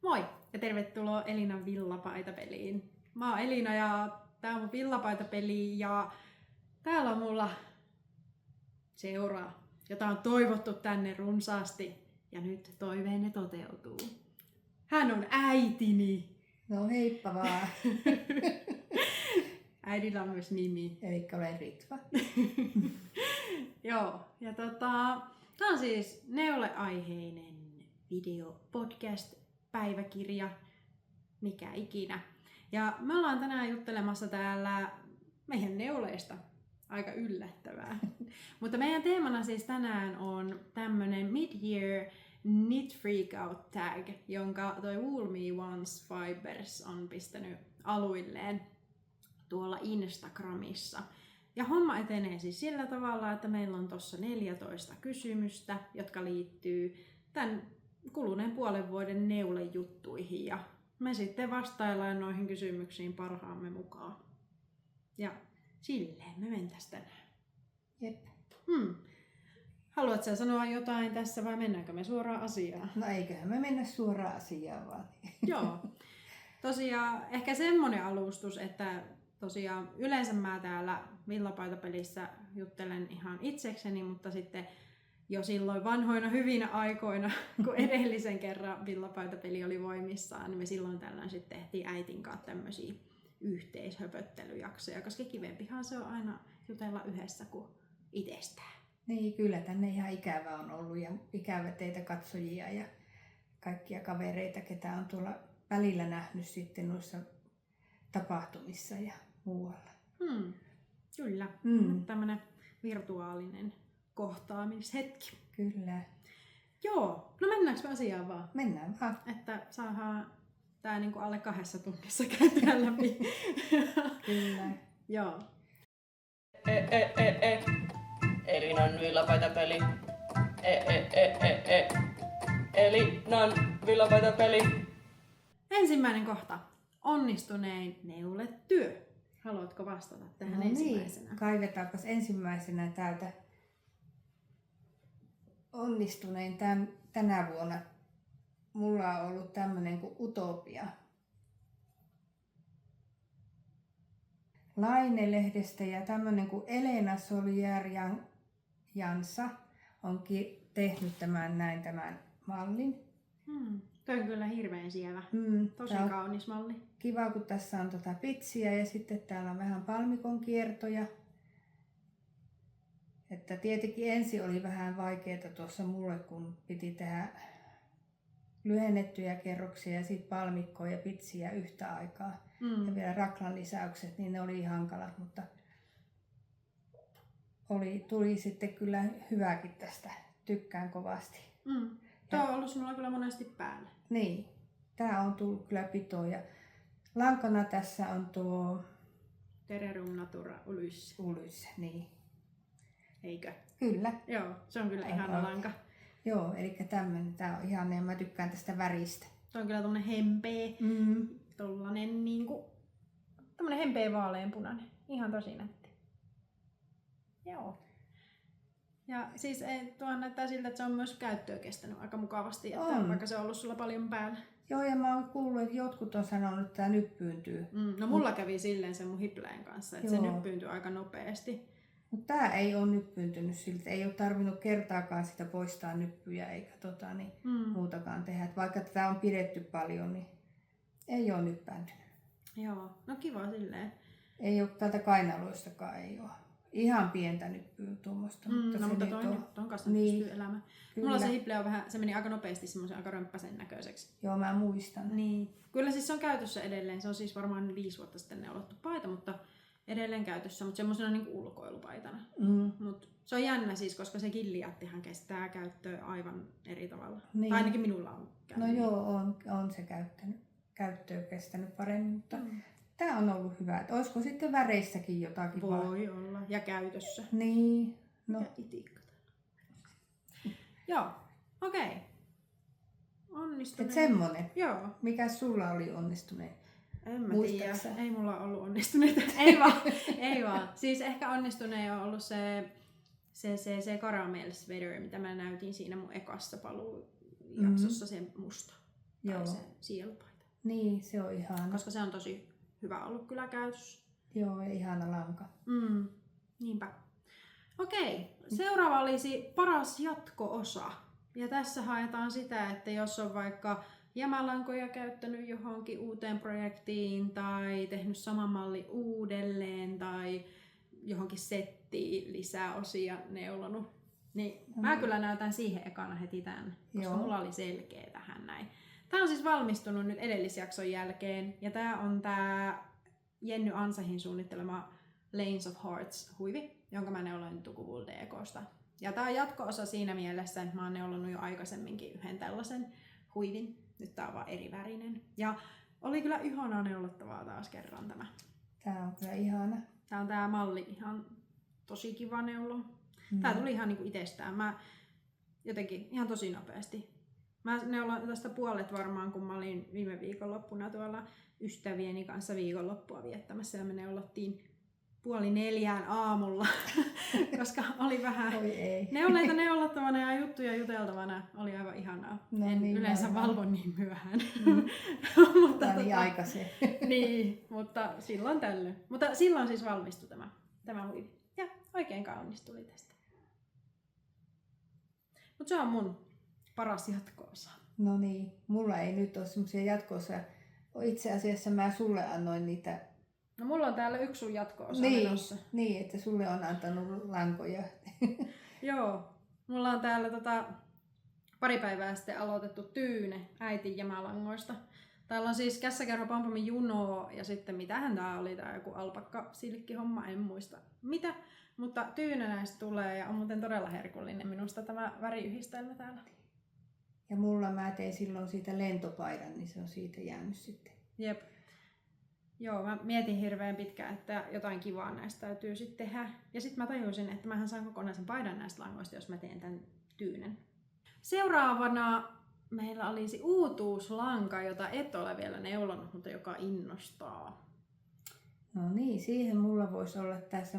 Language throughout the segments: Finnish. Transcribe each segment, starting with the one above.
Moi ja tervetuloa Elinan villapaitapeliin. Mä oon Elina ja tää on mun villapaitapeli ja täällä on mulla seuraa, jota on toivottu tänne runsaasti ja nyt toiveenne toteutuu. Hän on äitini. No heippa vaan. Äidillä on myös nimi. Elikkä olen Ritva. Joo, ja tää on siis neuleaiheinen video, podcast, päiväkirja, mikä ikinä. Ja me ollaan tänään juttelemassa täällä meidän neuleista. Aika yllättävää. Mutta meidän teemana siis tänään on tämmönen mid-year knit freakout tag, jonka toi Wool Me Once Fibers on pistänyt aluilleen tuolla Instagramissa. Ja homma etenee siis sillä tavalla, että meillä on tossa 14 kysymystä, jotka liittyy tämän kuluneen puolen vuoden neulejuttuihin. Ja me sitten vastaillaan noihin kysymyksiin parhaamme mukaan. Ja silleen me mentäis tänään. Jep. Haluatko sä sanoa jotain tässä vai mennäänkö me suoraan asiaan? No eiköhän me mennä suoraan asiaan vaan. Joo. Tosiaan ehkä semmonen alustus, että tosiaan yleensä mä täällä villapaitapelissä juttelen ihan itsekseni, mutta sitten jo silloin vanhoina hyvinä aikoina, kun edellisen kerran villapaitapeli oli voimissaan, niin me silloin tällöin sitten tehtiin äitin kanssa tämmöisiä yhteishöpöttelyjaksoja, koska kivempihan se on aina jutella yhdessä kuin itsestään. Niin, kyllä tänne ihan ikävä on ollut ja ikävä teitä katsojia ja kaikkia kavereita, ketä on tuolla välillä nähnyt sitten noissa tapahtumissa ja muualla. Kyllä, tämmönen virtuaalinen kohtaamishetki. Kyllä. Joo, no mennäänkö me asiaan vaan? Mennään vaan. Että saadaan tää niinku alle 2 tunnissa käytyä läpi. Kyllä. Joo. Elinan villapaitapeli. Elinan villapaitapeli. Ensimmäinen kohta. Onnistunein neuletyö. Haluatko vastata tähän No ensimmäisenä? niin, kaivetaanpas ensimmäisenä täältä onnistunein tänä vuonna. Mulla on ollut tämmönen kuin Utopia. Laine-lehdestä ja tämmönen kuin Elena Solier Jansa onkin tehnyt tämän mallin. Toi on kyllä hirveän sievä. Tosi Tää on kaunis malli. kiva, kun tässä on pitsiä ja sitten täällä on vähän palmikon kiertoja. Että tietenkin ensin oli vähän vaikeaa tuossa mulle, kun piti tehdä lyhennettyjä kerroksia ja sitten palmikkoa ja pitsiä yhtä aikaa. Ja vielä raklan lisäykset, niin ne oli hankalat, mutta tuli sitten kyllä hyväkin tästä. Tykkään kovasti. Tuo on ollut sinulla kyllä monesti päällä. Niin, tää on tullut kyllä pitoon ja lankana tässä on tuo Tererum Natura Ulys, niin. Eikö? Kyllä. Joo, se on kyllä ihana lanka. Joo, eli tämmönen, tää on ihana ja mä tykkään tästä väristä. Tuo on kyllä tommonen hempeä, tollanen niinku, tommonen hempeä vaaleanpunainen. Ihan tosi nätti. Joo. Ja siis tuohan näyttää siltä, että se on myös käyttöön kestänyt aika mukavasti, että vaikka se on ollut sulla paljon päällä. Joo, ja mä oon kuullut, että jotkut on sanonut, että tää nyppyyntyy. No mulla kävi silleen sen mun hipleen kanssa, että se nyppyyntyi aika nopeasti. Mutta tää ei ole nyppyyntynyt siltä, ei ole tarvinnut kertaakaan sitä poistaa nyppyjä eikä muutakaan tehdä. Et vaikka tätä on pidetty paljon, niin ei ole nyppääntynyt. Joo, no kiva silleen. Ei ole täältä kainaloistakaan, ei ole. Ihan pientä nyppyä tuommoista. Mutta ton kanssa pystyy elämään. Mulla se hiple on vähän, se meni aika nopeasti semmoisen aika römppäsen näköiseksi. Joo, mä muistan. Niin. Kyllä siis se on käytössä edelleen. Se on siis varmaan 5 vuotta sitten neulottu paita, mutta edelleen käytössä, mutta semmoisena niin kuin ulkoilupaitana. Mut se on jännä siis, koska se killiattihan kestää käyttöä aivan eri tavalla. Niin. Tai ainakin minulla on käynyt. No joo, on se käyttöä kestänyt paremmin, mutta tää on ollut hyvä. Et olisiko sitten väreissäkin jotakin? Voi olla. Ja käytössä. Niin. No. Ja itikka. Joo. Okei. Onnistuneen. Et semmonen. Joo. Mikä sulla oli onnistuneen? En mä tiedä. Ei mulla ollut onnistuneita. ei vaan. Siis ehkä onnistuneen on ollut se caramel sweater, mitä mä näytin siinä mun ekassa paluujaksossa, se musta. Tai Joo. se sielupaita. Niin, se on ihana. Koska se on tosi hyvä ollut kyllä käytössä. Joo, ja ihana lanka. Niinpä. Okei, seuraava olisi paras jatko-osa. Ja tässä haetaan sitä, että jos on vaikka jämälankoja käyttänyt johonkin uuteen projektiin tai tehnyt saman malli uudelleen tai johonkin settiin lisää osia neulonut, niin mä kyllä näytän siihen ekana heti tän, koska Joo. mulla oli selkeä tähän näin. Tää on siis valmistunut nyt edellisjakson jälkeen ja tää on tää Jenny Ansahin suunnittelema Lanes of Hearts huivi, jonka mä neuloin Tukuvul DK:sta. Ja tää on jatko-osa siinä mielessä, että mä oon neulonut jo aikaisemminkin yhden tällaisen huivin. Nyt tää on vaan eri värinen. Ja oli kyllä ihanaa neulottavaa taas kerran tämä. Tää on kyllä ihana. Tää on tää malli ihan tosi kiva neulo. Tää tuli ihan niinku itsestään. Mä jotenkin ihan tosi nopeasti. Mä neuloin tästä puolet varmaan, kun mä olin viime viikonloppuna tuolla ystävieni kanssa viikonloppua viettämässä ja me neulottiin 3:30 aamulla, koska oli vähän Oi ei. neuleita neulottavana ja juttuja juteltavana. Oli aivan ihanaa. No En niin, yleensä varmaan. valvo niin myöhään. mutta, Tää oli aikaisin. niin, mutta silloin tällöin. Mutta silloin siis valmistui tämä huivi. Ja oikein kaunis tuli tästä. Mutta se on mun paras jatko-osa. No niin, mulla ei nyt ole semmoisia jatko-osia. Itse asiassa mä sulle annoin niitä. No mulla on täällä yksi sun jatko-osa Niin, menossa. niin, että sulle on antanut lankoja. Joo, mulla on täällä pari päivää sitten aloitettu tyyne äitin jämälangoista. Täällä on siis kässäkerho pampomin junoa ja sitten mitähän tää oli, tää joku alpakka silkkihomma, en muista mitä. Mutta tyyne näistä tulee ja on muuten todella herkullinen minusta tämä väriyhdistelmä täällä. Ja mä tein silloin siitä lentopaidan, niin se on siitä jäänyt sitten. Jep. Joo, mä mietin hirveän pitkään, että jotain kivaa näistä täytyy sitten tehdä. Ja sitten mä tajusin, että mähän saan kokonaisen paidan näistä langoista, jos mä teen tämän tyynen. Seuraavana meillä olisi uutuuslanka, jota et ole vielä neulonut, mutta joka innostaa. No niin, siihen mulla voisi olla tässä.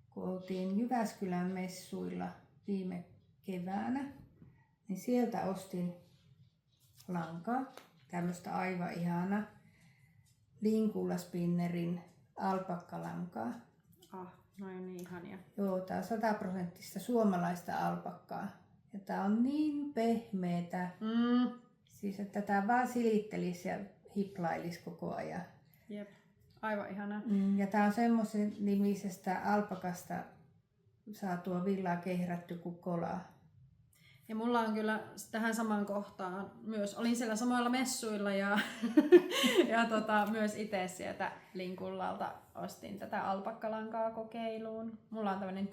Kun oltiin Jyväskylän messuilla viime keväänä, niin sieltä ostin lankaa. Tämmöistä aivan ihana Linkulla Spinnerin alpakkalankaa. No on niin ihania. Joo, tää on 100% suomalaista alpakkaa. Ja tää on niin pehmeetä. Siis että tää vaan silittelisi ja hiplailisi koko ajan. Jep, aivan ihanaa. Ja tää on semmoisen nimisestä alpakasta saatua villaa kehrätty kuin kolaa. Ja mulla on kyllä tähän samaan kohtaan myös, olin siellä samoilla messuilla ja, myös itse sieltä Linkullalta ostin tätä alpakkalankaa kokeiluun. Mulla on tämmönen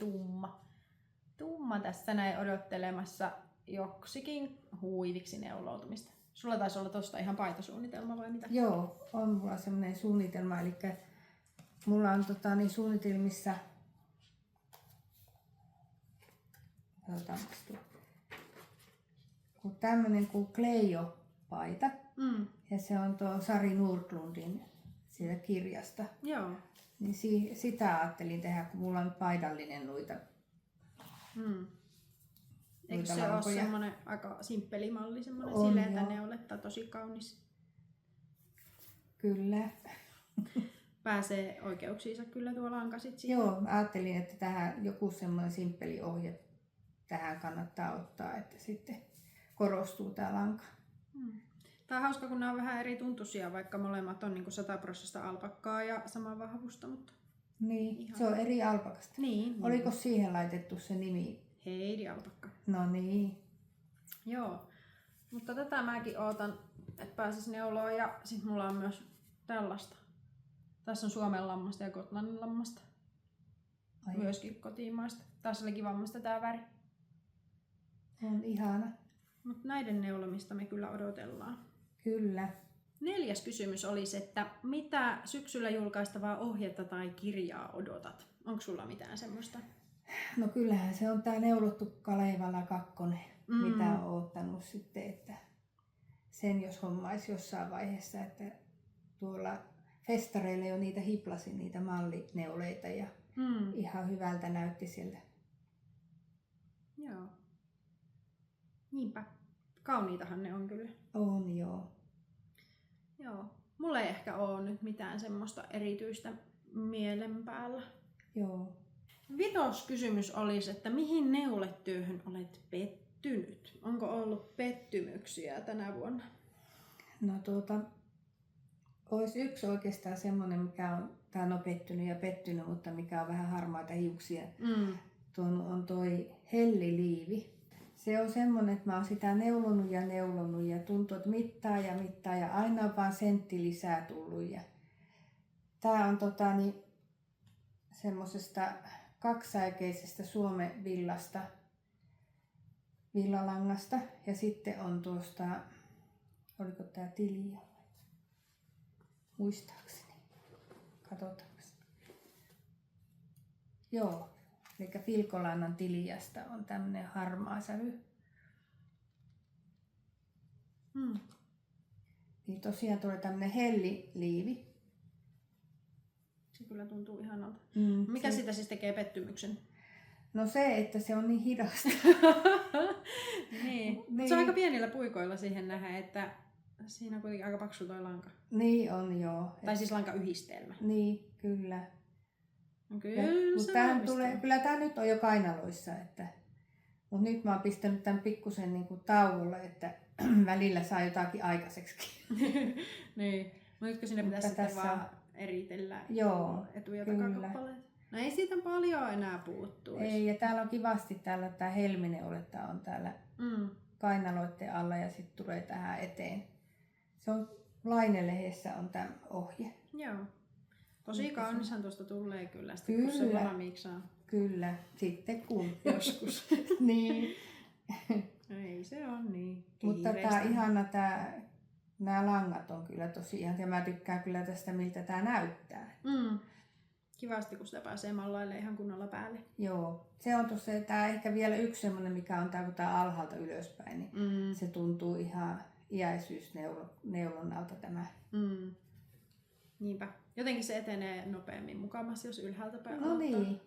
tumma tässä näin odottelemassa joksikin huiviksi neuloutumista. Sulla taisi olla tosta ihan paitasuunnitelma vai mitä? Joo, on mulla semmoinen suunnitelma, eli mulla on suunnitelmissa tämmönen kuin Cleo-paita. Ja se on tuo Sari Nordlundin siitä kirjasta. Joo. Niin sitä ajattelin tehdä, kun mulla on paidallinen noita. Eikö se lankoja. ole semmoinen aika simppeli malli, semmoinen On, sileätä joo. neuletta, tosi kaunis. Kyllä. Pääsee oikeuksiinsa kyllä tuo lanka sit siihen. Joo, mä ajattelin, että tähän joku semmoinen simppeli ohje tähän kannattaa ottaa, että sitten korostuu tää lanka. Tää on hauska, kun nämä on vähän eri tuntuisia, vaikka molemmat on niinku 100% alpakkaa ja samaa vahvusta, mutta... Niin, Ihan. se on eri alpakasta. Niin. Oliko siihen laitettu se nimi? Heidi alpakka. No niin. Joo. Mutta tätä mäkin ootan, että pääsis neuloon ja sit mulla on myös tällaista. Tässä on Suomen lammasta ja Gotlannin lammasta. Ai, Myöskin kotimaista. Tässä oli kivammasta tää väri. on ihana. Mutta näiden neulomista me kyllä odotellaan. Kyllä. 4. kysymys olisi, että mitä syksyllä julkaistavaa ohjetta tai kirjaa odotat? Onko sulla mitään semmoista? No kyllähän se on tää neulottu Kalevala 2, mitä on oottanut sitten, että sen jos hommaisi jossain vaiheessa, että tuolla festareilla jo niitä hiplasin, niitä mallineuleita ja ihan hyvältä näytti sieltä. Joo. Niinpä. Kauniitahan ne on kyllä. On joo. ehkä ole nyt mitään semmoista erityistä mielen päällä. Joo. 5. kysymys olisi, että mihin neuletyöhön olet pettynyt? Onko ollut pettymyksiä tänä vuonna? No olisi yksi oikeastaan semmoinen, mikä on, tää on pettynyt, mutta mikä on vähän harmaita hiuksia. On toi helliliivi. Se on semmoinen, että mä oon sitä neulonut ja tuntuu, että mittaa ja aina on vaan sentti lisää tullut. Ja tää on semmosesta kaksisäikeisestä Suomen villalangasta ja sitten on tuosta, oliko tää tiliä? Muistaakseni. Katsotaanko. Joo, eli Filkolannan tiliasta on tämmönen harmaa sävy. Niin tosiaan tulee tämmönen helliliivi. Se kyllä tuntuu ihanalta. Mikä sitä siis tekee pettymyksen? No se, että se on niin hidasta. Niin. Se on aika pienillä puikoilla siihen nähdä, että siinä on kuitenkin aika paksu toi lanka. Niin on, joo. Tai siis lankayhdistelmä. Niin, kyllä. No Kyllä tää nyt on jo kainaloissa. Mutta nyt mä oon pistänyt tämän pikkusen niinku tauolle, että välillä saa jotakin aikaiseksi. Niin. Mutta nytkö sinne pitäisi sitten vaan eritellä etu- ja takakappaleet? No ei siitä paljon enää puuttuisi. Ei, ja täällä on kivasti tää helmineuletta on täällä kainaloiden alla ja sitten tulee tähän eteen. Se on Laine-lehdessä on tämä ohje. Joo. Tosi kaunishan tuosta tulee kyllä, sitten kun se valmiiksi saa. Kyllä, sitten kun. Joskus. Niin. Ei se on niin. Mutta tää ihana nämä langat on kyllä tosiaan, ja mä tykkään kyllä tästä miltä tää näyttää. Kivasti kun sitä pääsee mallaille ihan kunnolla päälle. Joo, se on tossa tää ehkä vielä yksi semmonen, mikä on tää kun tää alhaalta ylöspäin, niin se tuntuu ihan iäisyysneulonnalta tämä. Niinpä. Jotenkin se etenee nopeammin mukamassa, jos ylhäältä päin No niin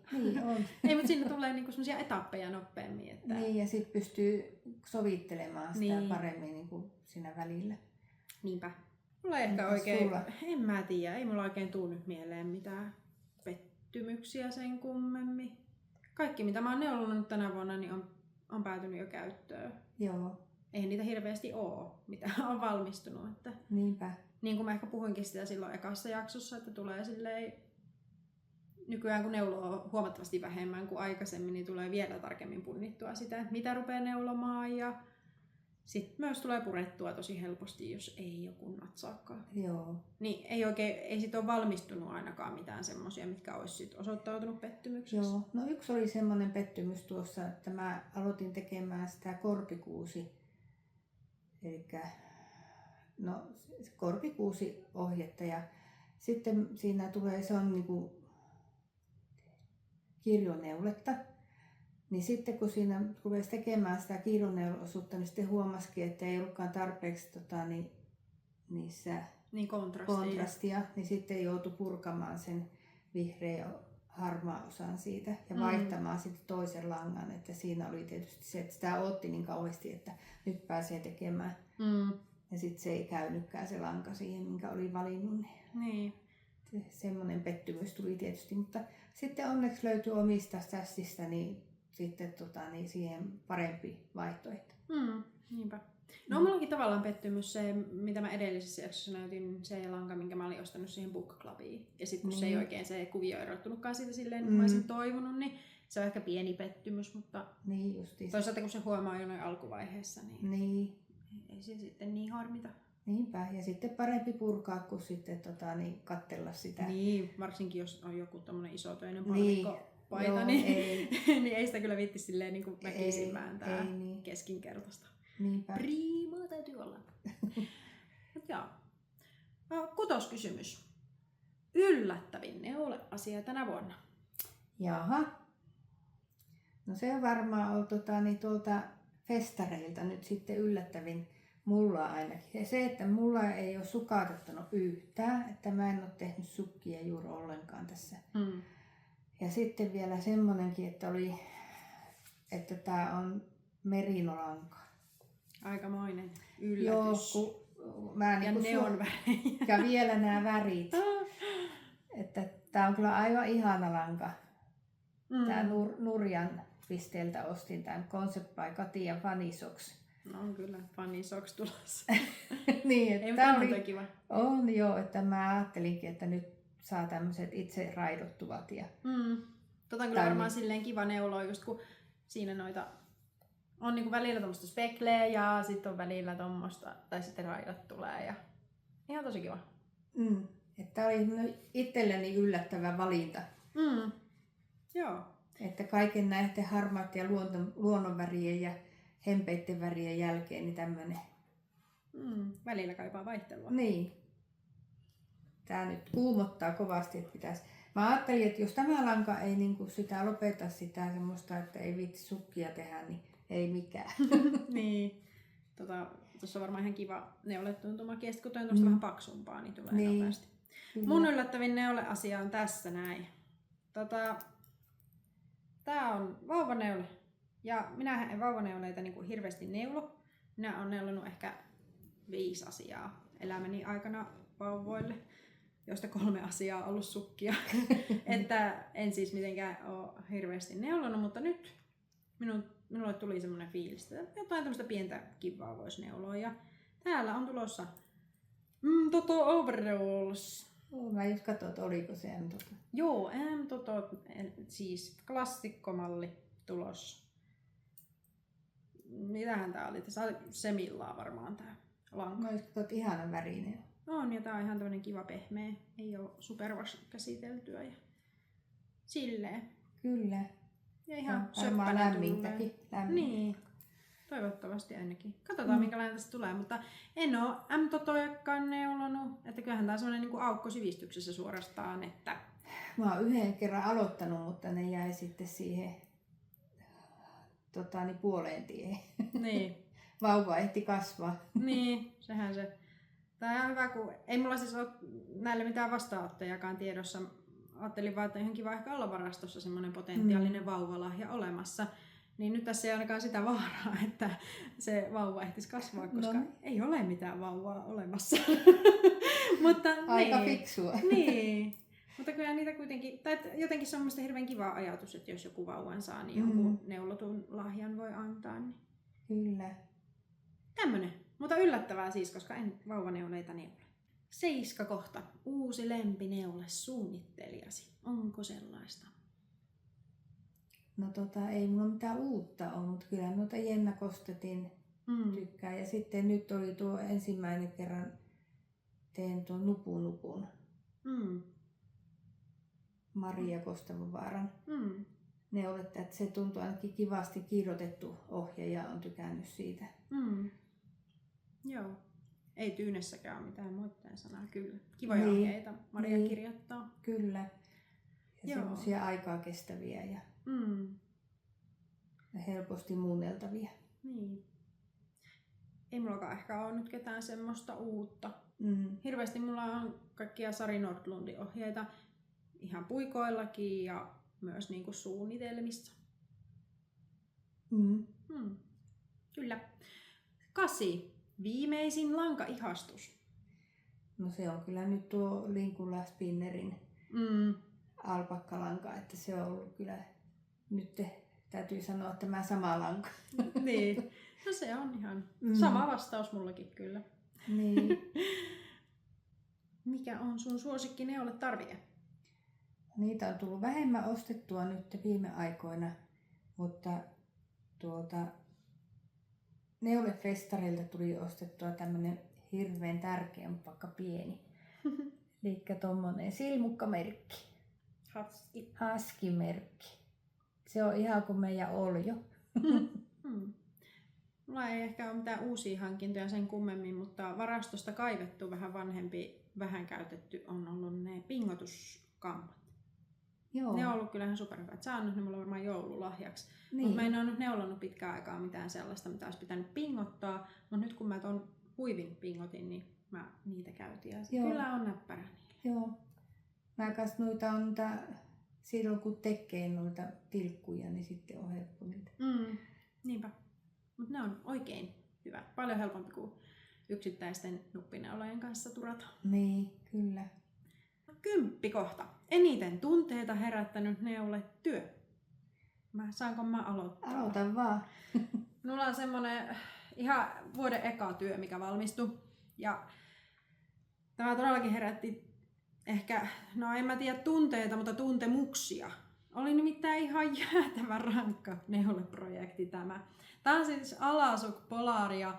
on. Ei, mutta siinä tulee niinku semmosia etappeja nopeammin. Että... Niin, ja sit pystyy sovittelemaan sitä paremmin niinku siinä välillä. Niinpä. Mulla ei ehkä oikein, en mä tiedä, ei mulla oikein tuu nyt mieleen mitään pettymyksiä sen kummemmin. Kaikki mitä mä oon neulonut tänä vuonna, niin on päätynyt jo käyttöön. Joo. Eihän niitä hirveästi oo, mitä on valmistunut. Että... Niinpä. Niin kuin mä ehkä puhuinkin sitä silloin ekassa jaksossa, että tulee silleen, nykyään kun neuloo huomattavasti vähemmän kuin aikaisemmin, niin tulee vielä tarkemmin punnittua sitä, mitä rupeaa neulomaan. Ja sitten myös tulee purettua tosi helposti, jos ei joku natsaakaan. Joo. Niin ei sit ole valmistunut ainakaan mitään semmosia, mitkä olisi sit osoittautunut pettymykseksi. Joo. No yksi oli semmoinen pettymys tuossa, että mä aloitin tekemään sitä korpikuusi. Elikkä korpikuusi-ohjetta ja sitten siinä tulee, se on niinku kirjoneuletta, niin sitten kun siinä rupesi tekemään sitä kirjoneulosuutta, niin sitten huomasikin, että ei ollutkaan tarpeeksi niissä kontrastia, niin sitten joutui purkamaan sen vihreän harmaa osan siitä ja vaihtamaan sitten toisen langan, että siinä oli tietysti se, että sitä odotti niin kauheasti, että nyt pääsee tekemään. Ja sitten se ei käynytkään se lanka siihen, minkä oli valinnut. Niin. Semmoinen pettymys tuli tietysti, mutta sitten onneksi löytyi omista sässistä niin sitten niin siihen parempi vaihtoehto. Niinpä. No mullakin tavallaan pettymys se, mitä mä edellisessä jaksossa näytin, se lanka, minkä mä olin ostanut siihen Book Clubiin. Ja sitten kun se ei oikein se kuvio erottunutkaan siitä silleen, kun mä olisin toivonut, niin se on ehkä pieni pettymys, mutta niin justiinsa. Toisaalta kun se huomaa jo noin alkuvaiheessa, niin ei se sitten niin harmita. Niinpä, ja sitten parempi purkaa kuin sitten katsella sitä. Niin, varsinkin jos on joku tommonen isotöinen palvikkopaita, niin, niin ei sitä kyllä viitti silleen niin väkisin vääntää keskinkertaista. Niinpä. Priimaa täytyy olla. Joo. 6. kysymys. Yllättävin neuleasia tänä vuonna. Jaha. No se on varmaan ollut tuolta festareilta nyt sitten yllättävin mulla ainakin. Ja se, että mulla ei ole sukauttanut yhtään, että mä en ole tehnyt sukkia juuri ollenkaan tässä. Ja sitten vielä semmonenkin, että tää on merinolanka. Aikamoinen yllätys. Joo, kun mä Ja niinku neonvärejä. ja vielä nämä värit. Että tää on kyllä aivan ihana lanka. Tää Nurjan pisteeltä ostin tämän Concept by Kati ja Funny Socks. No on kyllä Funny Socks tulossa. Niin, Ei, että mutta oli, on kiva. on joo, että mä ajattelinkin, että nyt saa tämmöiset itse raidottuvat. Ja Tota on kyllä varmaan silleen kiva neuloa, just kun siinä noita on niinku välillä tommoista spekleä ja sitten on välillä tommoista, tai sitten raidat tulee ja ihan tosi kiva. Että oli itselleni yllättävä valinta. Joo. Että kaiken näiden harmaat ja luonnonvärien ja hempeitten värien jälkeen niin tämmönen. Välillä kaipaa vaihtelua. Niin. Tää nyt kuumottaa kovasti, että pitäisi. Mä ajattelin, että jos tämä lanka ei niinku sitä lopeta sitä semmoista, että ei viitsi sukkia tehdä, niin ei mikään. Niin. Tuossa on varmaan ihan kiva neuletuntumakin, ja kun toi on tuosta vähän paksumpaa, niin tulee Niin. nopeasti. Kyllä. Mun yllättävin neuleasia on tässä näin. Tää on vauvaneule. Ja minä en vauvaneuleita niin kuin hirveästi neulo. Minä olen neulonut ehkä 5 asiaa elämäni aikana vauvoille, joista 3 asiaa on ollut sukkia. Että en siis mitenkään ole hirveästi neulonut, mutta nyt minulle tuli semmoinen fiilis, että jotain tämmöistä pientä kivaa voisi neuloa. Ja täällä on tulossa Toto Overalls. Mä just katsoin, että oliko se Joo, Toto, siis klassikkomalli tulossa. Mitähän tää oli? Tässä oli semillaa varmaan tää lanka. Mä just katsoin, että ihanan värinen. On, ja tää on ihan tämmönen kiva pehmeä. Ei oo supervas käsiteltyä ja silleen. Kyllä. Ja ihan varmaan söppänä lämmintäkin. tulee. Niin. Toivottavasti ainakin. Katsotaan minkälainen tästä tulee, mutta en oo M-totojakaan neulonut. Että kyllähän tää on semmonen niinku aukko sivistyksessä suorastaan, että Mä oon yhden kerran aloittanut, mutta ne jäi sitten siihen puoleen tiehen. niin. Vauva ehti kasvaa. Niin, sehän se. Tää on ihan hyvä, kun ei mulla siis ole näille mitään vastaanottajakaan tiedossa. Ajattelin vaan, että ihan kiva ehkä olla varastossa semmoinen potentiaalinen vauvalahja olemassa. Niin nyt tässä ei ainakaan sitä vaaraa, että se vauva ehtisi kasvaa, koska ei ole mitään vauvaa olemassa. Mutta Aika niin. fiksua. Niin. Mutta kyllä niitä kuitenkin, tai jotenkin se on mielestäni hirveän kiva ajatus, että jos joku vauvan saa, niin jonkun neulotun lahjan voi antaa. Niin. Kyllä. Tämmönen. Mutta yllättävää siis, koska en vauvaneuleita neule. 7 kohta. Uusi lempineule suunnittelijasi. Onko sellaista? No ei mulla mitään uutta ole, mutta kyllä noita Jenna Kostetin tykkää. Ja sitten nyt oli tuo ensimmäinen kerran teen tuon Nupun. Maria Kostavovaaran neuletta, että se tuntuu ainakin kivasti kirjoitettu ohje ja on tykännyt siitä. Joo. Ei Tyynessäkään ole mitään moitteen sanaa, kyllä. Kivoja ohjeita Maria kirjoittaa. Kyllä. Ja semmoisia aikaa kestäviä ja helposti muunneltavia. Niin. Ei mullakaan ehkä ole nyt ketään semmoista uutta. Hirveästi mulla on kaikkia Sari Nordlundin ohjeita ihan puikoillakin ja myös niinku suunnitelmissa. Kyllä. 8. Viimeisin lankaihastus. No se on kyllä nyt tuo Linkula Spinnerin alpakkalanka, että se on ollut kyllä, nyt täytyy sanoa, että tämä sama lanka. Niin, no se on ihan sama vastaus mullakin kyllä. Niin. Mikä on sun suosikki neuletarvike? Niitä on tullut vähemmän ostettua nyt viime aikoina, mutta neulefestarilta tuli ostettua tämmönen hirveän tärkeä, mutta vaikka pieni. Elikkä tommonen silmukkamerkki. Husky-merkki. Se on ihan kuin meidän Oljo. Mulla ei ehkä ole mitään uusia hankintoja sen kummemmin, mutta varastosta kaivettu vähän vanhempi, vähän käytetty on ollut ne pingotuskammat. Joo. Ne on ollut kyllä ihan superhyvät. Saanut ne mulla varmaan joululahjaksi. Niin. Mutta mä en ole nyt neulonut pitkään aikaa mitään sellaista, mitä olisi pitänyt pingottaa. Mutta nyt kun mä ton huivin pingotin, niin mä niitä käytin. Ja kyllä on näppärä niillä. Joo. Mä kas noita on silloin kun tekee noita tilkkuja, niin sitten on helppo niitä. Niinpä. Mutta ne on oikein hyvät. Paljon helpompi kuin yksittäisten nuppineulojen kanssa turata. Niin, kyllä. 10 kohta. Eniten tunteita herättänyt neuletyö. Saanko mä aloittaa? Aloita vaan. Mulla on semmonen ihan vuoden eka työ, mikä valmistui. Ja tämä todellakin herätti ehkä, no en mä tiedä tunteita, mutta tuntemuksia. Oli nimittäin ihan jäätävän rankka neuleprojekti tämä. Tää on siis Alasuk Polaria.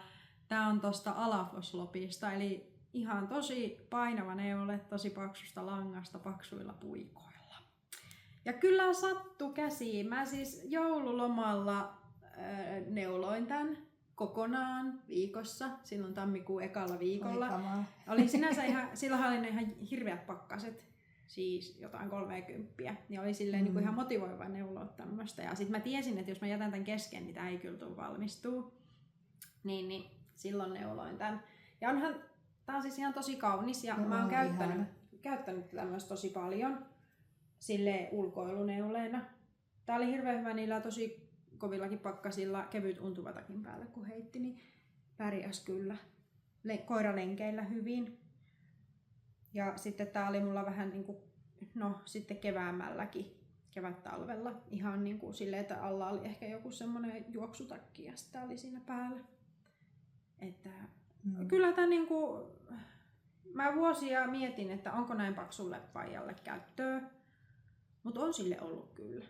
Tää on tosta Alafoslopista, eli ihan tosi painava neule, tosi paksusta langasta, paksuilla puikoilla. Ja kyllä sattu käsiin. Mä siis joululomalla neuloin tän kokonaan viikossa, silloin tammikuun ekalla viikolla. Oli sinänsä silloinhan oli ne ihan hirveät pakkaset, siis jotain 30. Niin oli silleen niin kuin ihan motivoiva neuloa tämmöstä. Ja sit mä tiesin, että jos mä jätän tän kesken, niin tää ei kyllä tule valmistuu. Niin silloin neuloin tän. Ja onhan, tää on siis ihan tosi kaunis ja mä oon käyttänyt tämmöstä tosi paljon silleen ulkoiluneuleena. Tää oli hirveän hyvä niillä tosi kovillakin pakkasilla, kevyt untuvatakin päällä kun heitti, niin pärjäs kyllä koiralenkeillä hyvin. Ja sitten tää oli mulla vähän niinku, no sitten keväämälläkin, kevät-talvella ihan niinku silleen, että alla oli ehkä joku semmonen juoksutakki ja sitä oli siinä päällä. Että kyllä tää niinku, mä vuosia mietin, että onko näin paksulle vaijalle käyttöä, mutta on sille ollut kyllä.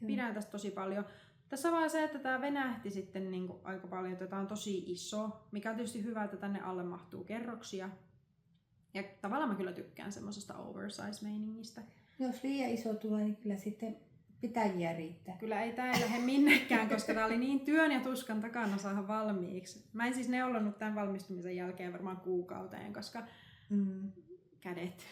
Pidän tästä tosi paljon. Tässä on vaan se, että tää venähti sitten niinku aika paljon, että tää on tosi iso, mikä on tietysti hyvä, että tänne alle mahtuu kerroksia. Ja tavallaan mä kyllä tykkään semmosesta oversize-meiningistä. Jos liian iso tulee, niin kyllä sitten pitäjiä riittää. Kyllä ei tää ei lähde minnekään, koska tää oli niin työn ja tuskan takana saada valmiiksi. Mä en siis neulonnut tämän valmistumisen jälkeen varmaan kuukauteen, koska kädet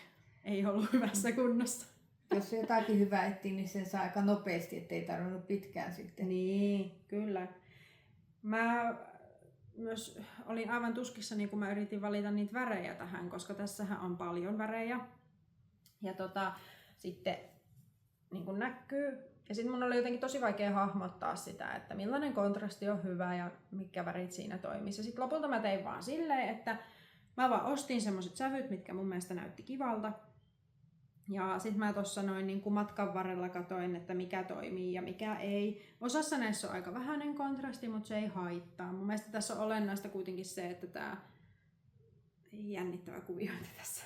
ei ollut hyvässä kunnossa. Jos jotakin hyvää etsii, niin sen saa aika nopeasti, ettei tarvinnut pitkään sitten. Niin, kyllä. Mä myös olin aivan tuskissani, kun mä yritin valita niitä värejä tähän, koska tässähän on paljon värejä. Ja sitten niin kuin näkyy. Ja sitten mun oli jotenkin tosi vaikea hahmottaa sitä, että millainen kontrasti on hyvä ja mitkä värit siinä toimisi. Ja sitten lopulta mä tein vaan silleen, että mä vaan ostin semmoset sävyt, mitkä mun mielestä näytti kivalta. Ja sitten mä tuossa noin niin kuin matkan varrella katoin, että mikä toimii ja mikä ei. Osassa näissä on aika vähäinen kontrasti, mutta se ei haittaa. Mun mielestä tässä on olennaista kuitenkin se, että tää jännittävä kuviointi tässä,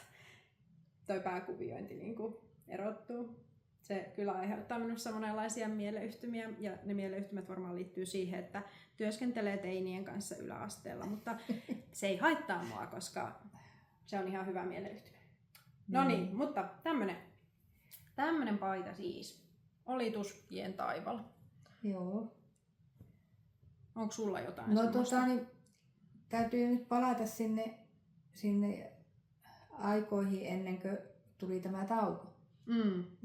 toi pääkuviointi niin kuin erottuu. Se kyllä aiheuttaa minussa monenlaisia mieleyhtymiä ja ne mieleyhtymät varmaan liittyy siihen, että työskentelee teinien kanssa yläasteella, mutta se ei haittaa mua, koska se on ihan hyvä mieleyhtymä. No niin, mutta tämmönen paita siis. Olitus-Jen Taival. Joo. Onko sulla jotain No semmoista? niin, täytyy nyt palata sinne aikoihin ennen kuin tuli tämä tauko.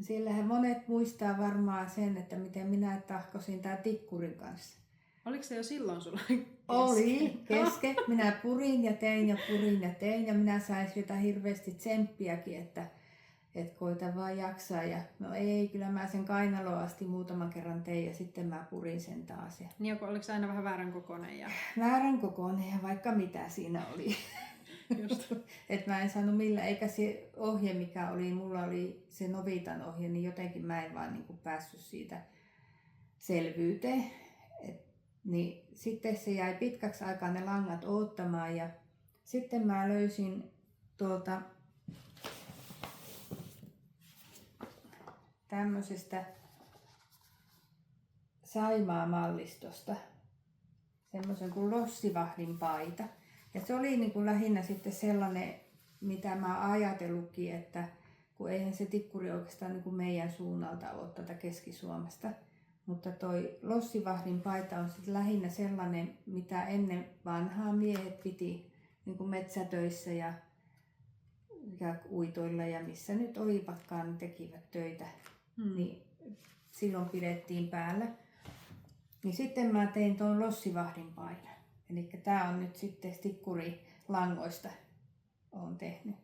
Siellähän monet muistaa varmaan sen, että miten minä tahkosin tää tikkurin kanssa. Oliko se jo silloin sulla kesken? Oli kesken. Minä purin ja tein ja minä sain siltä hirveästi tsemppiäkin, että koita vaan jaksaa. Ja no ei, kyllä mä sen kainaloon asti muutaman kerran tein ja sitten mä purin sen taas. Ja Niin, oliko se aina vähän väärän kokoinen? Ja väärän kokoinen ja vaikka mitä siinä oli. just. Et mä en saanut millään, eikä se ohje mikä oli, mulla oli se Novitan ohje, niin jotenkin mä en vaan niin kuin päässyt siitä selvyyteen. Niin sitten se jäi pitkäksi aikaa ne langat odottamaan ja sitten mä löysin tuolta tämmöisestä Saimaa-mallistosta semmoisen kuin lossivahdin paita. Ja se oli niin kuin lähinnä sitten sellainen, mitä mä oon ajatellutkin, että kun eihän se tikkuri oikeastaan niin kuin meidän suunnalta ole tätä Keski-Suomesta. Mutta toi lossivahdin paita on sitten lähinnä sellainen, mitä ennen vanhaa miehet piti niin kuin metsätöissä ja uitoilla ja missä nyt olivatkaan, niin tekivät töitä. Niin silloin pidettiin päällä. Niin sitten mä tein tuon lossivahdin paidan. Eli tää on nyt sitten tikkurilangoista olen tehnyt.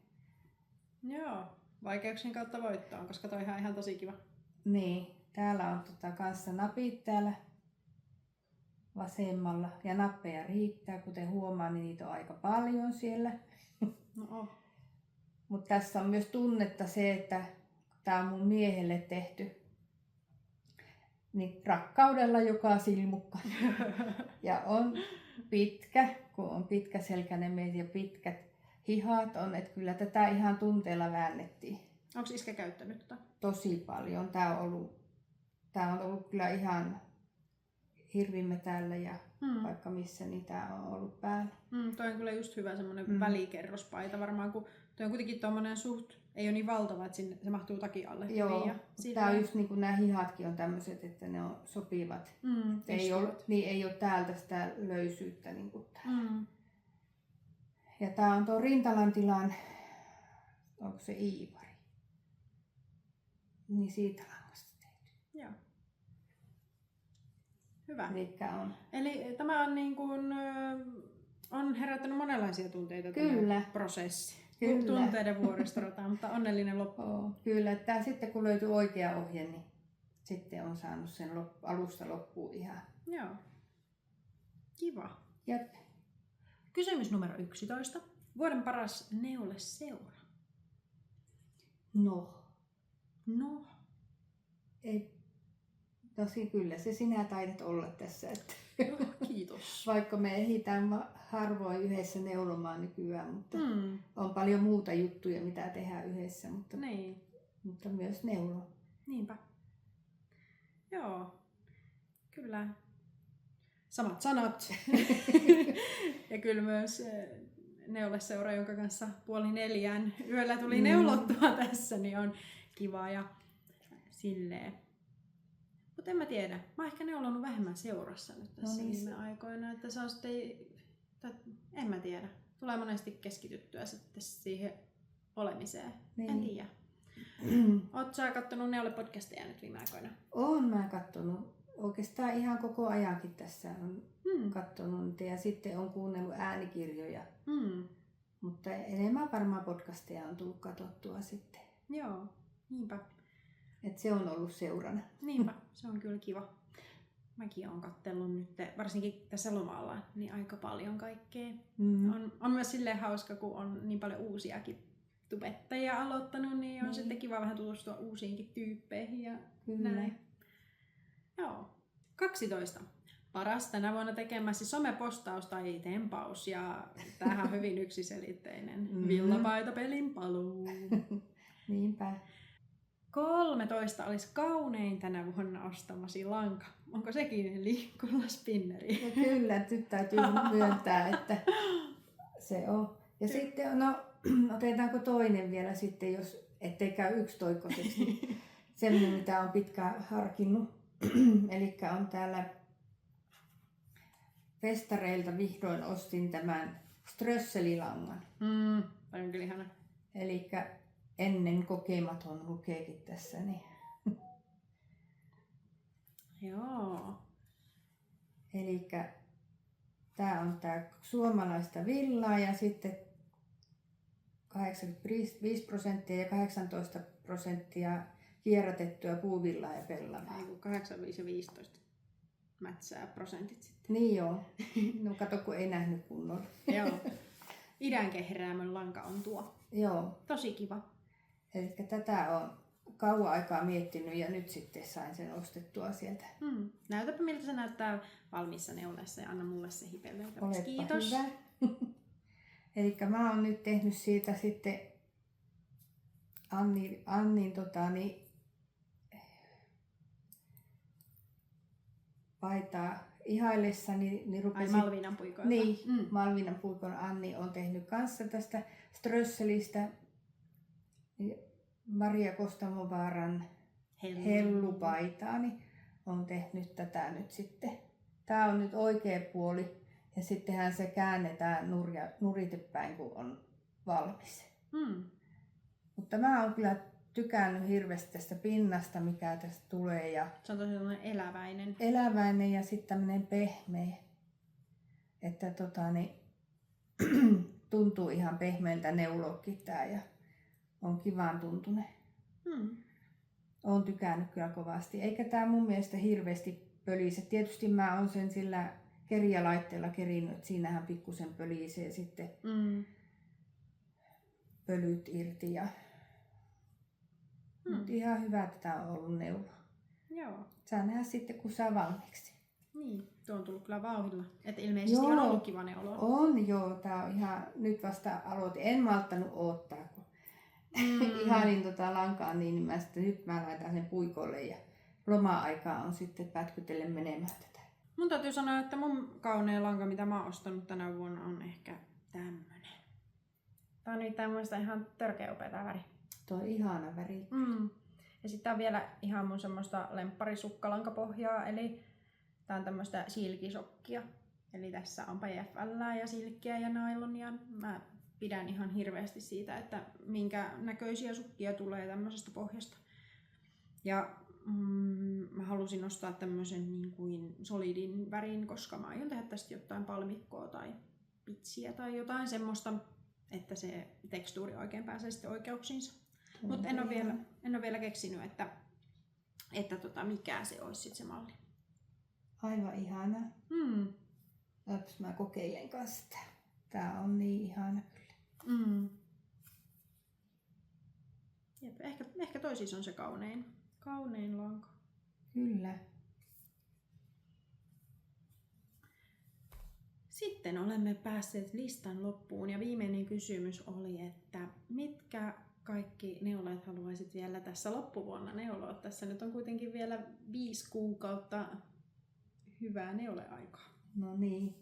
Joo, vaikeuksien kautta voittoon, koska toihan on ihan tosi kiva. Niin, täällä on kanssa napit täällä vasemmalla. Ja nappeja riittää, kuten huomaa, niin niitä on aika paljon siellä. No, Mutta tässä on myös tunnetta se, että tämä on mun miehelle tehty niin rakkaudella joka silmukka. Ja on pitkä, kun on pitkäselkäinen mies ja pitkät hihat on, että kyllä tätä ihan tunteella väännettiin. Onko iskä käyttänyt tota? Tosi paljon. Tämä on ollut kyllä ihan hirvimetällä ja vaikka missä, niin tämä on ollut päällä. Toi on kyllä just hyvä semmoinen välikerrospaita varmaan, kun toi on kuitenkin tommonen suht, ei ole niin valtava, että se mahtuu takin alle. Joo, ja tämä on just niin kuin nämä hihatkin on tämmöiset, että ne on sopivat. Ei ole täältä sitä löysyyttä niin kuin täällä. Ja tämä on tuo Rintalantilan, onko se Iivari? Niin siitä langasta tehty. Joo. Hyvä. On. Eli tämä on niin kuin, on herättänyt monenlaisia tunteita Kyllä. tämä prosessi. Kyllä. Tunteiden vuoristorata, mutta onnellinen loppu. Kyllä, että sitten kun löytyy oikea ohje, niin sitten on saanut sen alusta loppuun ihan. Joo. Kiva. Jep. Kysymys numero 11. Vuoden paras neuleseura. No. Ei. Tosi kyllä, se sinä taidat olla tässä. Että Kiitos. vaikka me ehditään harvoin yhdessä neulomaan nykyään, mutta on paljon muuta juttuja, mitä tehdään yhdessä, mutta myös neulo. Niinpä. Joo, kyllä. Samat sanat. Ja kyllä myös neuleseura, jonka kanssa 3:30 yöllä tuli neulottua tässä, niin on kiva ja silleen. Mutta en mä tiedä. Mä oon ehkä neulonut vähemmän seurassa nyt tässä viime aikoina. Että se on sitten, en mä tiedä. Tulee monesti keskityttyä sitten siihen olemiseen. Niin. En tiedä. Ootko sä kattonut neulepodcasteja nyt viime aikoina? Oon mä kattonut. Oikeastaan ihan koko ajankin tässä on kattonut. Ja sitten on kuunnellut äänikirjoja. Mutta enemmän varmaan podcasteja on tullut katsottua sitten. Joo, niinpä. Et se on ollut seurana. Niinpä, se on kyllä kiva. Mäkin oon katsellut nyt, varsinkin tässä lomalla, niin aika paljon kaikkea. On myös silleen hauska, kun on niin paljon uusiakin tubettajia aloittanut, niin on sitten kiva vähän tutustua uusiinkin tyyppeihin ja näin. Joo. 12. Paras tänä vuonna tekemässä somepostaus tai tempaus, ja tämähän on hyvin yksiselitteinen. Villapaitapelin paluu. Niinpä. 13 olisi kaunein tänä vuonna ostamasi lanka. Onko sekin liikkuva spinneri? No kyllä, nyt täytyy myöntää, että se on. Ja sitten, otetaanko toinen vielä sitten, jos ettei käy yksitoikkoiseksi, niin semmoinen, mitä on pitkään harkinnut. Eli on täällä festareilta vihdoin ostin tämän strösselilangan. On kyllä ihana. Eli ennen kokematon lukeekin tässä. Niin. Joo. Eli tää on tää suomalaista villaa ja sitten 85% ja 18% kierrätettyä puuvillaa ja pellavaa. Ei kun 8, 5 ja 15 mätsää prosentit sitten. Niin joo. No kato kun ei nähnyt kunnolla. Joo. Idänkehräämön lanka on tuo. Joo. Tosi kiva. Eli tätä on kauan aikaa miettinyt ja nyt sitten sain sen ostettua sieltä. Näytäpä miltä se näyttää valmiissa neulessa ja anna mulle se hipelöitä. Olepa Kiitos. hyvä. Eli mä oon nyt tehnyt siitä sitten Annin paitaa ihaillessani. Niin rupesin, Malvinan puikoilta. Niin, Malvinan puikon Anni on tehnyt kanssa tästä strösselistä Maria Kostamovaaran hellupaitaa, niin on tehnyt tätä nyt sitten. Tää on nyt oikea puoli ja sittenhän se käännetään nuritepäin, kun on valmis. Mutta mä oon kyllä tykännyt hirveästi tästä pinnasta, mikä tästä tulee. Ja se on tosiaan eläväinen. Eläväinen ja sitten tämmönen pehmeä. Että tuntuu ihan pehmeältä neuloakin tää ja on kivaan tuntunen. Oon tykännyt kyllä kovasti. Eikä tää mun mielestä hirveästi pölise. Tietysti mä oon sen sillä kerijälaitteella kerinyt, että siinähän pikkusen pölisee sitten pölyt irti. Mut ihan hyvä tätä on ollut neuloa. Joo. Saa nähdä sitten kun saa valmiiksi. Niin, tuo on tullut kyllä vauhdilla. Että ilmeisesti on ollut kiva neuloa. On joo, tää on ihan, nyt vasta aloitin. En malttanut odottaa, kun ihailin lankaa niin mä sitten nyt mä laitan sen puikolle ja loma-aikaa on sitten pätkytellen menemään tätä. Mun täytyy sanoa, että mun kaunein lanka, mitä mä oon ostanut tänä vuonna, on ehkä tämmönen. Tää on nyt tämmöistä ihan törkeä upeata väri. Tuo on ihana väri. Ja sitten on vielä ihan mun semmoista lempparisukkalankapohjaa, eli tää on tämmöistä silkisokkia. Eli tässä on PFL ja silkkiä ja nailonia. Mä pidän ihan hirveästi siitä, että minkä näköisiä sukkia tulee tämmöisestä pohjasta. Ja mä halusin ostaa tämmöisen niin kuin solidin värin, koska mä aion tehdä tästä jotain palmikkoa tai pitsiä tai jotain semmoista, että se tekstuuri oikein pääsee sitten oikeuksiinsa. Mutta en ole vielä keksinyt, että mikä se olisi sitten se malli. Aivan ihana. Ops, mä kokeilen kanssa sitä. Tää on niin ihana kyllä. Jep, ehkä toi siis on se kaunein lanka. Kyllä. Sitten olemme päässeet listan loppuun ja viimeinen kysymys oli, että mitkä kaikki neuleet haluaisit vielä tässä loppuvuonna neuloa? Tässä nyt on kuitenkin vielä 5 kuukautta hyvää neuleaikaa. No niin.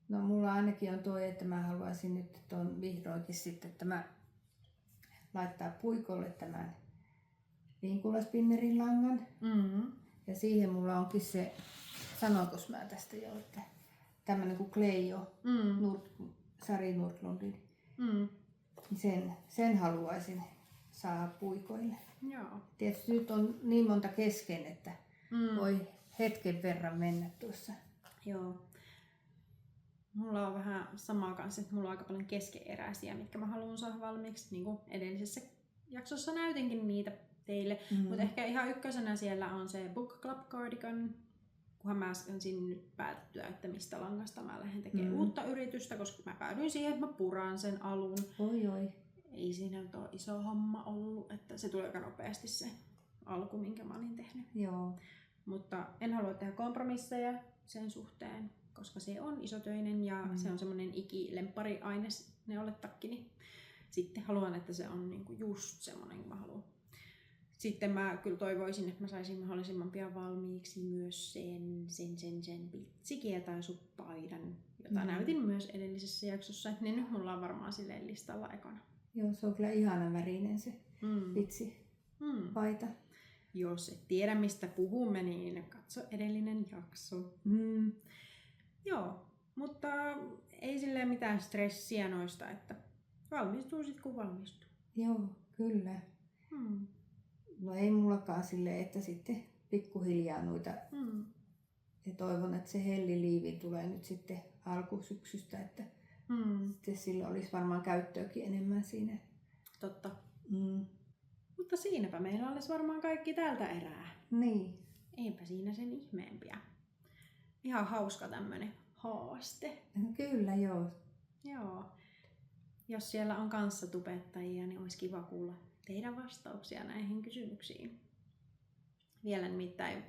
No mulla ainakin on tuo, että mä haluaisin nyt tuon vihdoinkin sitten laittaa puikolle tämän vinkulaspinnerin langan. Ja siihen mulla onkin se, sanonko mä tästä jo, että tämmönen kuin Cleo, Sari Nordlundin. Sen haluaisin saada puikoille. Joo. Tietysti nyt on niin monta kesken, että voi hetken verran mennä tuossa. Joo. Mulla on vähän samaa kanssa, että mulla on aika paljon keskeneräisiä, mitkä mä haluan saada valmiiksi. Niin kuin edellisessä jaksossa näytinkin niitä teille. Mutta ehkä ihan ykkösenä siellä on se Book Club Cardigan. Kunhan mä ensin nyt päätettyä, että mistä langasta mä lähden tekemään uutta yritystä, koska mä päädyin siihen, että mä puran sen alun. Oi. Ei siinä nyt ole iso homma ollut, että se tuli aika nopeasti se alku, minkä mä olin tehnyt. Joo. Mutta en halua tehdä kompromisseja sen suhteen, koska se on isotöinen ja se on semmoinen ikilempariaines neoletakki. Niin sitten haluan, että se on niinku just semmoinen kuin mä haluan. Sitten mä kyllä toivoisin, että mä saisin mahdollisimman pian valmiiksi myös sen pitsikietaisuppaidan, jota näytin myös edellisessä jaksossa. Että nyt mulla on varmaan silleen listalla ekana. Joo, se on kyllä ihanan värinen se pitsipaita. Jos et tiedä mistä puhumme, niin katso edellinen jakso. Joo, mutta ei silleen mitään stressiä noista, että valmistuu sit kun valmistuu. Joo, kyllä. No ei mullakaan silleen, että sitten pikkuhiljaa noita. Ja toivon, että se helliliivi tulee nyt sitten alkusyksystä, että sitten sillä olisi varmaan käyttöäkin enemmän siinä. Totta. Mutta siinäpä meillä olisi varmaan kaikki tältä erää. Niin. Eipä siinä sen ihmeempiä. Ihan hauska tämmönen haaste. Kyllä, joo. Joo. Jos siellä on kanssatubettajia, niin olisi kiva kuulla teidän vastauksia näihin kysymyksiin. Vielä nimittäin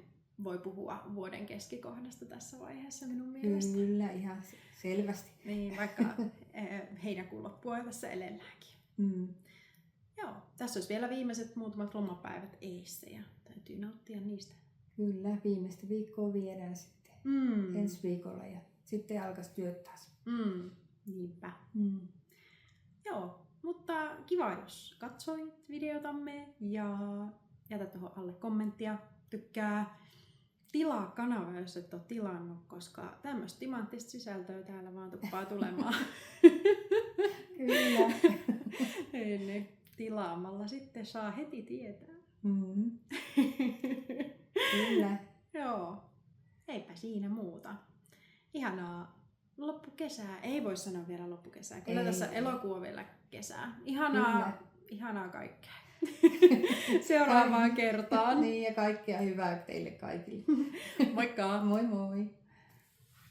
voi puhua vuoden keskikohdasta tässä vaiheessa minun mielestä. Kyllä, ihan selvästi. Niin, vaikka heinäkuun loppua tässä elelläänkin. Joo, tässä olisi vielä viimeiset muutamat lomapäivät eessä ja täytyy nauttia niistä. Kyllä, viimeistä viikkoa viedään sitten ensi viikolla ja sitten alkaisi työt taas. Niinpä. Joo, mutta kiva jos katsoit videotamme ja jätä tuohon alle kommenttia, tykkää, tilaa kanava, jos et ole tilannut, koska tämmöistä timanttista sisältöä täällä vaan tuppaa tulemaan. Kyllä. Niin, tilaamalla sitten saa heti tietää. Kyllä. Joo, eipä siinä muuta. Ihanaa loppukesää. Ei voi sanoa vielä loppukesää. Kyllä tässä elokuu on vielä kesää. Ihanaa kaikkea. Seuraavaan kertaan. Niin ja kaikkea hyvää teille kaikille. Moikka! Moi moi!